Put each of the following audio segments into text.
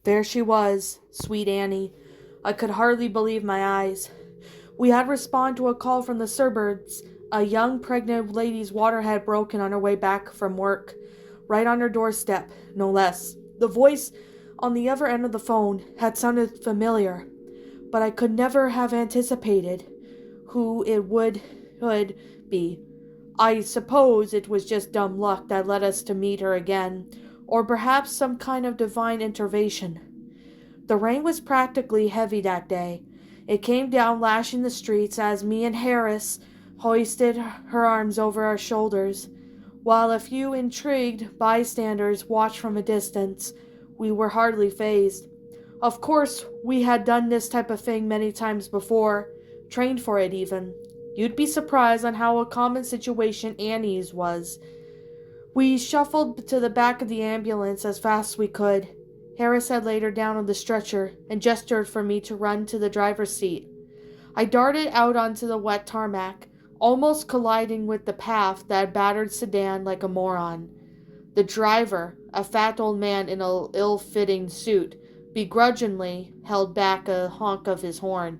There she was, sweet Annie. I could hardly believe my eyes. We had responded to a call from the suburbs. A young pregnant lady's water had broken on her way back from work. Right on her doorstep, no less. The voice on the other end of the phone had sounded familiar, but I could never have anticipated who it would be. I suppose it was just dumb luck that led us to meet her again, or perhaps some kind of divine intervention. The rain was practically heavy that day. It came down lashing the streets as me and Harris hoisted her arms over our shoulders, while a few intrigued bystanders watched from a distance. We were hardly fazed. Of course, we had done this type of thing many times before, trained for it even. You'd be surprised on how a common situation Annie's was. We shuffled to the back of the ambulance as fast as we could. Harris had laid her down on the stretcher and gestured for me to run to the driver's seat. I darted out onto the wet tarmac, almost colliding with the path that battered sedan like a moron. The driver, a fat old man in an ill-fitting suit, begrudgingly held back a honk of his horn,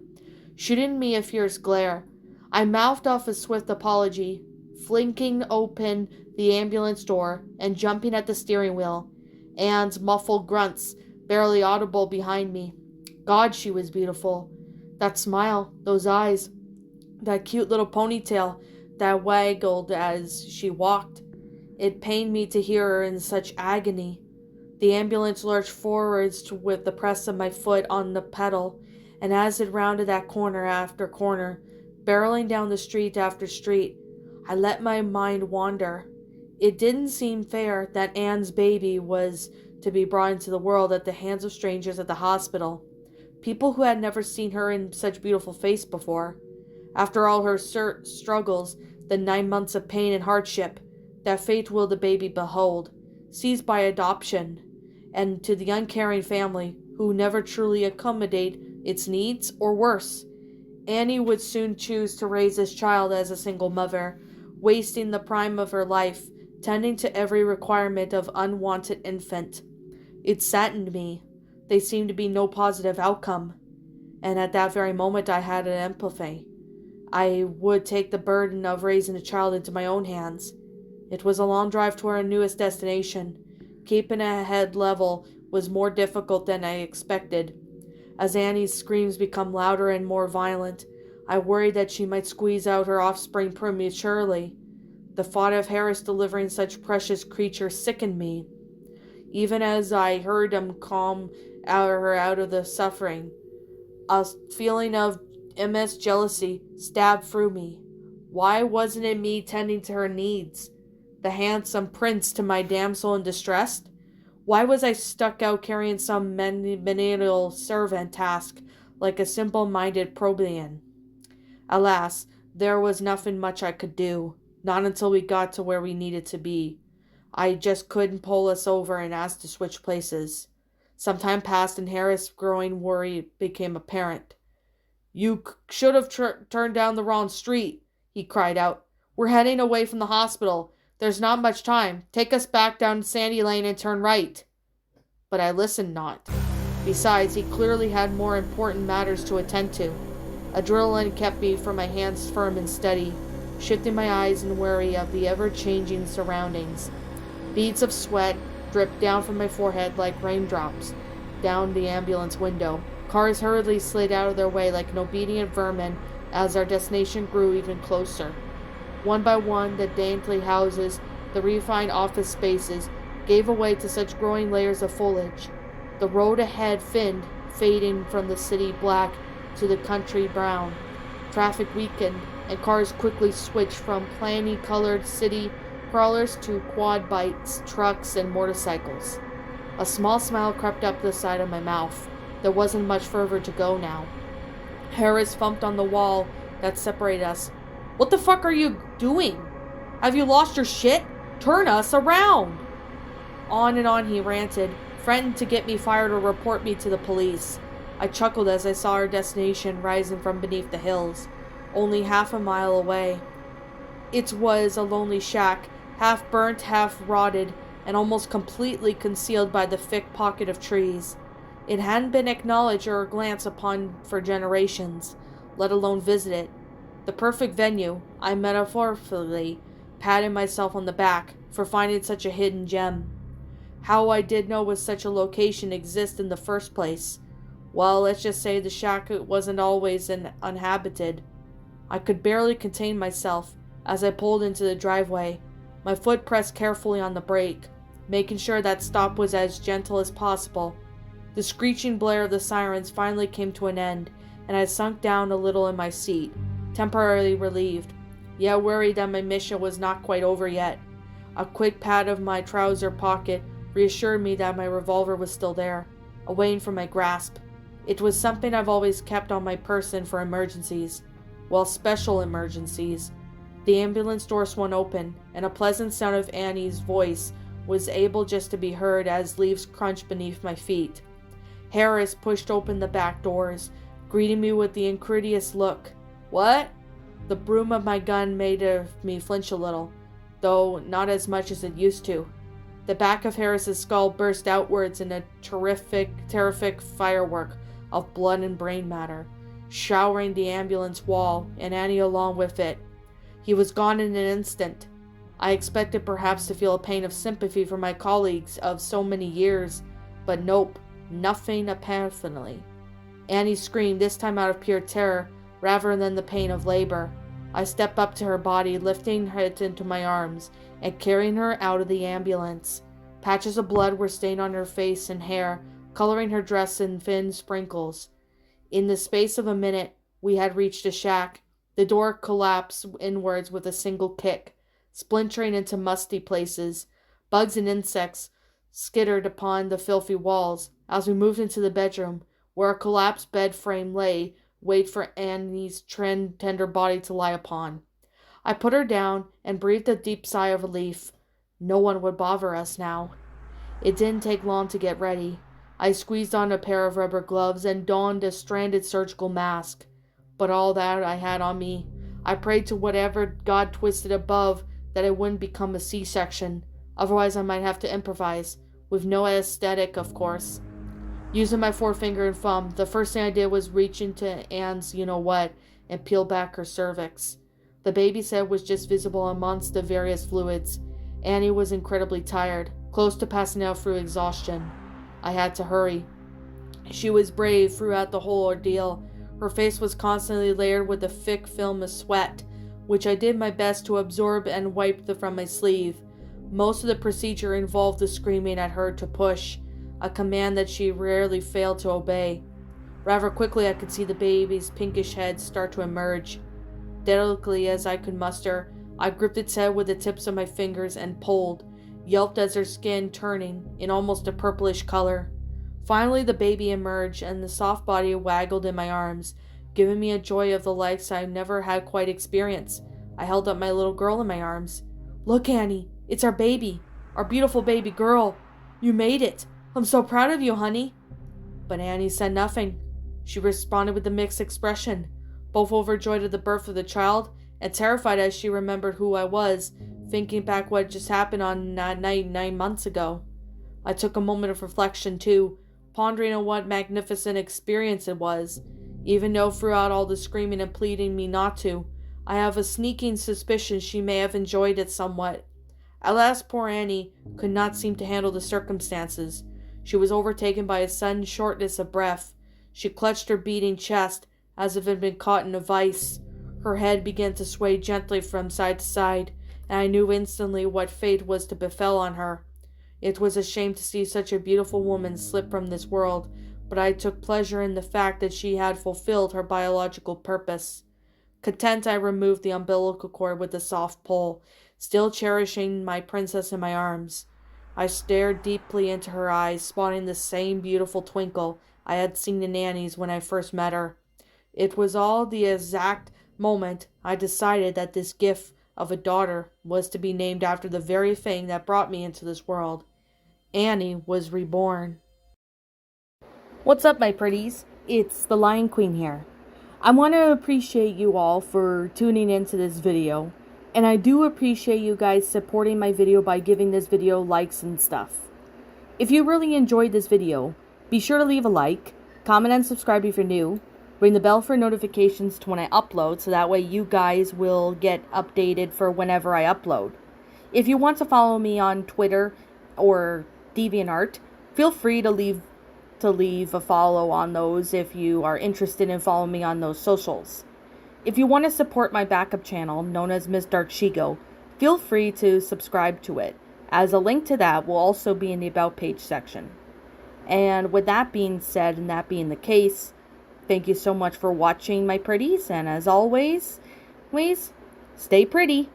shooting me a fierce glare. I mouthed off a swift apology, flinging open the ambulance door and jumping at the steering wheel. Anne's muffled grunts, barely audible behind me. God, she was beautiful. That smile, those eyes, that cute little ponytail that waggled as she walked. It pained me to hear her in such agony. The ambulance lurched forwards with the press of my foot on the pedal, and as it rounded that corner after corner, barreling down the street after street, I let my mind wander. It didn't seem fair that Anne's baby was to be brought into the world at the hands of strangers at the hospital, people who had never seen her in such beautiful face before. After all her struggles, the 9 months of pain and hardship, that fate will the baby behold, seized by adoption, and to the uncaring family who never truly accommodate its needs, or worse, Annie would soon choose to raise this child as a single mother, wasting the prime of her life tending to every requirement of unwanted infant. It saddened me. There seemed to be no positive outcome, and at that very moment I had an empathy. I would take the burden of raising a child into my own hands. It was a long drive to our newest destination. Keeping a head level was more difficult than I expected. As Annie's screams became louder and more violent, I worried that she might squeeze out her offspring prematurely. The thought of Harris delivering such precious creatures sickened me. Even as I heard him calm her out of the suffering, a feeling of immense jealousy stabbed through me. Why wasn't it me tending to her needs, the handsome prince to my damsel in distress? Why was I stuck out carrying some menial servant task like a simple-minded plebeian? Alas, there was nothing much I could do. Not until we got to where we needed to be. I just couldn't pull us over and ask to switch places. Some time passed and Harris' growing worry became apparent. "You should have turned down the wrong street," he cried out. "We're heading away from the hospital. There's not much time. Take us back down Sandy Lane and turn right." But I listened not. Besides, he clearly had more important matters to attend to. Adrenaline kept me from my hands firm and steady, shifting my eyes in worry of the ever-changing surroundings. Beads of sweat dripped down from my forehead like raindrops down the ambulance window. Cars hurriedly slid out of their way like an obedient vermin as our destination grew even closer. One by one, the dainty houses, the refined office spaces, gave way to such growing layers of foliage. The road ahead thinned, fading from the city black to the country brown. Traffic weakened, and cars quickly switched from plainy-colored city crawlers to quad bikes, trucks, and motorcycles. A small smile crept up the side of my mouth. There wasn't much further to go now. Harris thumped on the wall that separated us. "What the fuck are you doing? Have you lost your shit? Turn us around!" On and on he ranted, threatened to get me fired or report me to the police. I chuckled as I saw our destination rising from beneath the hills. only half a mile away. It was a lonely shack, half burnt, half rotted, and almost completely concealed by the thick pocket of trees. It hadn't been acknowledged or glanced upon for generations, let alone visited. The perfect venue, I metaphorically patted myself on the back for finding such a hidden gem. How I did know was such a location exist in the first place. Well, let's just say the shack wasn't always uninhabited. I could barely contain myself as I pulled into the driveway, my foot pressed carefully on the brake, making sure that stop was as gentle as possible. The screeching blare of the sirens finally came to an end, and I sunk down a little in my seat, temporarily relieved, yet worried that my mission was not quite over yet. A quick pat of my trouser pocket reassured me that my revolver was still there, awaiting for my grasp. It was something I've always kept on my person for emergencies. Well, special emergencies. The ambulance door swung open, and a pleasant sound of Annie's voice was able just to be heard as leaves crunched beneath my feet. Harris pushed open the back doors, greeting me with the incredulous look. What? The broom of my gun made me flinch a little, though not as much as it used to. The back of Harris's skull burst outwards in a terrific firework of blood and brain matter, showering the ambulance wall and Annie along with it. He was gone in an instant. I expected perhaps to feel a pain of sympathy for my colleagues of so many years, but nope, nothing apparently. Annie screamed, this time out of pure terror, rather than the pain of labor. I stepped up to her body, lifting her into my arms, and carrying her out of the ambulance. Patches of blood were stained on her face and hair, coloring her dress in thin sprinkles. In the space of a minute, we had reached the shack. The door collapsed inwards with a single kick, splintering into musty places. Bugs and insects skittered upon the filthy walls. As we moved into the bedroom, where a collapsed bed frame lay, wait for Annie's tender body to lie upon. I put her down and breathed a deep sigh of relief. No one would bother us now. It didn't take long to get ready. I squeezed on a pair of rubber gloves and donned a stranded surgical mask. But all that I had on me, I prayed to whatever God twisted above that it wouldn't become a C-section. Otherwise I might have to improvise, with no aesthetic, of course. Using my forefinger and thumb, the first thing I did was reach into Anne's you-know-what and peel back her cervix. The baby's head was just visible amongst the various fluids. Annie was incredibly tired, close to passing out through exhaustion. I had to hurry. She was brave throughout the whole ordeal. Her face was constantly layered with a thick film of sweat, which I did my best to absorb and wipe from my sleeve. Most of the procedure involved the screaming at her to push, a command that she rarely failed to obey. Rather quickly I could see the baby's pinkish head start to emerge. Delicately as I could muster, I gripped its head with the tips of my fingers and pulled, yelped as her skin turning in almost a purplish color. Finally the baby emerged, and the soft body waggled in my arms, giving me a joy of the likes I never had quite experienced. I held up my little girl in my arms. Look, Annie, it's our baby, our beautiful baby girl. You made it. I'm so proud of you, honey. But Annie said nothing. She responded with a mixed expression, both overjoyed at the birth of the child and terrified as she remembered who I was, thinking back what had just happened on that night 9 months ago. I took a moment of reflection, too, pondering on what magnificent experience it was, even though throughout all the screaming and pleading me not to, I have a sneaking suspicion she may have enjoyed it somewhat. At last poor Annie could not seem to handle the circumstances. She was overtaken by a sudden shortness of breath. She clutched her beating chest as if it had been caught in a vice. Her head began to sway gently from side to side, and I knew instantly what fate was to befall on her. It was a shame to see such a beautiful woman slip from this world, but I took pleasure in the fact that she had fulfilled her biological purpose. Content, I removed the umbilical cord with a soft pull, still cherishing my princess in my arms. I stared deeply into her eyes, spotting the same beautiful twinkle I had seen in Annie's when I first met her. It was all the exact moment I decided that this gift of a daughter was to be named after the very thing that brought me into this world. Annie was reborn. What's up, my pretties? It's the Lion Queen here. I want to appreciate you all for tuning into this video, and I do appreciate you guys supporting my video by giving this video likes and stuff. If you really enjoyed this video, be sure to leave a like, comment and subscribe if you're new, ring the bell for notifications to when I upload so that way you guys will get updated for whenever I upload. If you want to follow me on Twitter or DeviantArt, feel free to leave a follow on those if you are interested in following me on those socials. If you want to support my backup channel, known as Ms. Dark Shigo, feel free to subscribe to it, as a link to that will also be in the About page section. And with that being said, and that being the case, thank you so much for watching, my pretties, and as always, stay pretty.